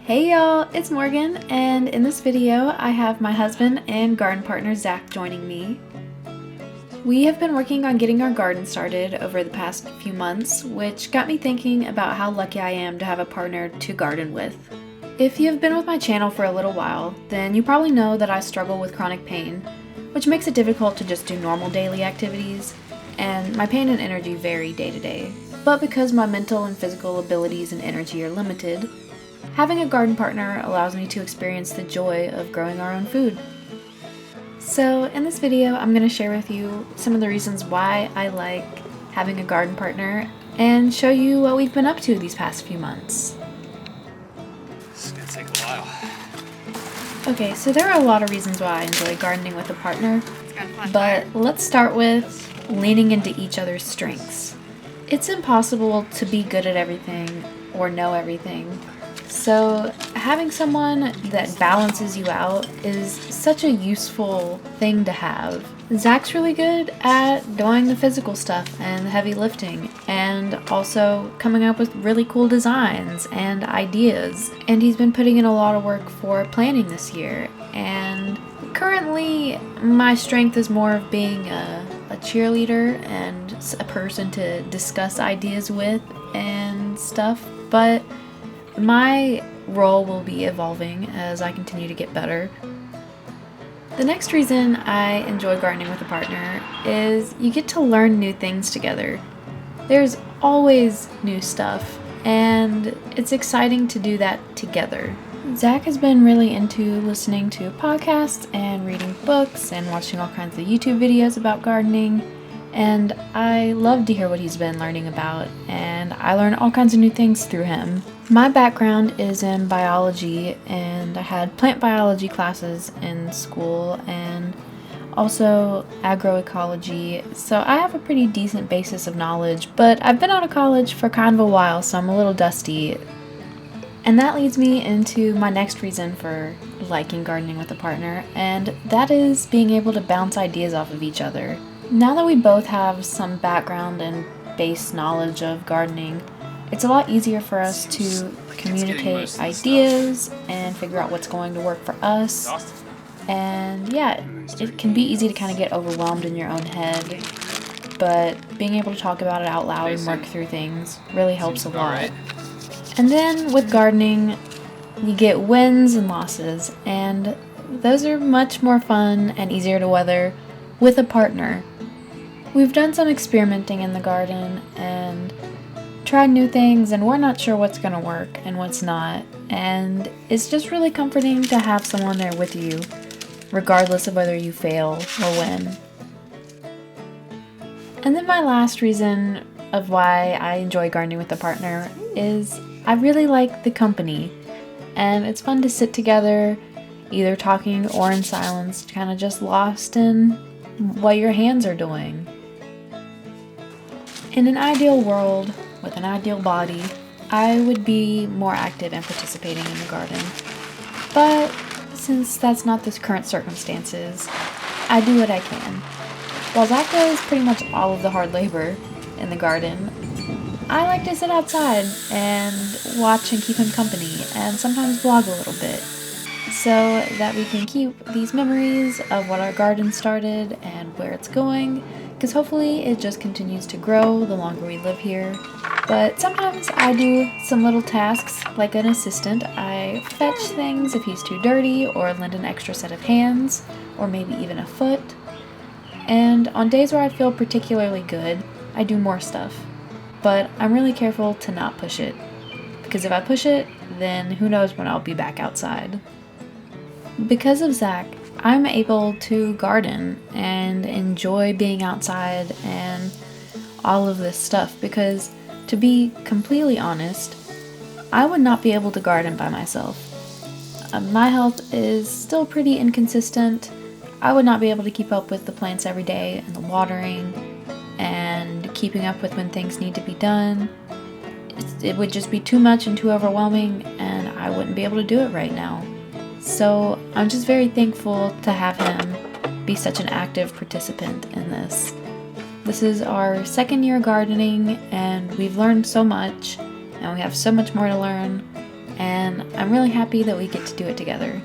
Hey y'all, it's Morgan, and in this video I have my husband and garden partner Zach joining me. We have been working on getting our garden started over the past few months, which got me thinking about how lucky I am to have a partner to garden with. If you have been with my channel for a little while, then you probably know that I struggle with chronic pain, which makes it difficult to just do normal daily activities, and my pain and energy vary day to day. But because my mental and physical abilities and energy are limited, having a garden partner allows me to experience the joy of growing our own food. So in this video, I'm going to share with you some of the reasons why I like having a garden partner and show you what we've been up to these past few months. It's gonna take a while. Okay, so there are a lot of reasons why I enjoy gardening with a partner, It's kind of fun. but let's start with leaning into each other's strengths. It's impossible to be good at everything or know everything. So having someone that balances you out is such a useful thing to have. Zach's really good at doing the physical stuff and the heavy lifting, and also coming up with really cool designs and ideas. And he's been putting in a lot of work for planning this year. And currently my strength is more of being a cheerleader and a person to discuss ideas with and stuff, but my role will be evolving as I continue to get better. The next reason I enjoy gardening with a partner is you get to learn new things together. There's always new stuff, and it's exciting to do that together. Zach has been really into listening to podcasts and reading books and watching all kinds of YouTube videos about gardening, and I love to hear what he's been learning about, and I learn all kinds of new things through him. My background is in biology, and I had plant biology classes in school and also agroecology, so I have a pretty decent basis of knowledge, but I've been out of college for kind of a while, so I'm a little dusty. And that leads me into my next reason for liking gardening with a partner, and that is being able to bounce ideas off of each other. Now that we both have some background and base knowledge of gardening, it's a lot easier for us to communicate ideas and figure out what's going to work for us. And yeah, it can be easy to kind of get overwhelmed in your own head, but being able to talk about it out loud and work through things really helps a lot. And then with gardening, you get wins and losses, and those are much more fun and easier to weather with a partner. We've done some experimenting in the garden and tried new things, and we're not sure what's going to work and what's not, and it's just really comforting to have someone there with you, regardless of whether you fail or win. And then my last reason of why I enjoy gardening with a partner is I really like the company, and it's fun to sit together, either talking or in silence, kind of just lost in what your hands are doing. In an ideal world, with an ideal body, I would be more active and participating in the garden. But since that's not the current circumstances, I do what I can. While Zach does pretty much all of the hard labor in the garden, I like to sit outside and watch and keep him company, and sometimes vlog a little bit, so that we can keep these memories of what our garden started and where it's going, because hopefully it just continues to grow the longer we live here. But sometimes I do some little tasks like an assistant. I fetch things if he's too dirty, or lend an extra set of hands, or maybe even a foot. And on days where I feel particularly good, I do more stuff. But I'm really careful to not push it, because if I push it, then who knows when I'll be back outside. Because of Zach, I'm able to garden and enjoy being outside and all of this stuff, because to be completely honest, I would not be able to garden by myself. My health is still pretty inconsistent. I would not be able to keep up with the plants every day and the watering and keeping up with when things need to be done. It would just be too much and too overwhelming, and I wouldn't be able to do it right now. So I'm just very thankful to have him be such an active participant in this. This is our second year gardening, and we've learned so much, and we have so much more to learn, and I'm really happy that we get to do it together.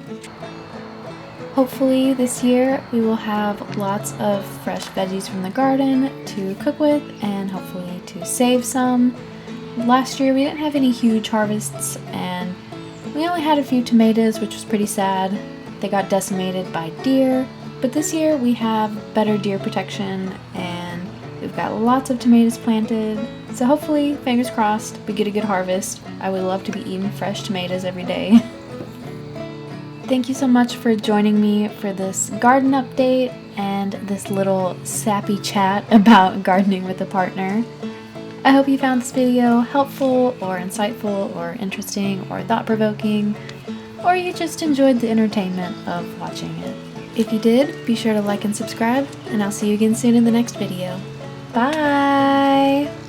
Hopefully this year we will have lots of fresh veggies from the garden to cook with and hopefully to save some. Last year we didn't have any huge harvests and we only had a few tomatoes, which was pretty sad. They got decimated by deer, but this year we have better deer protection and we've got lots of tomatoes planted. So hopefully, fingers crossed, we get a good harvest. I would love to be eating fresh tomatoes every day. Thank you so much for joining me for this garden update and this little sappy chat about gardening with a partner. I hope you found this video helpful or insightful or interesting or thought-provoking, or you just enjoyed the entertainment of watching it. If you did, be sure to like and subscribe, and I'll see you again soon in the next video. Bye!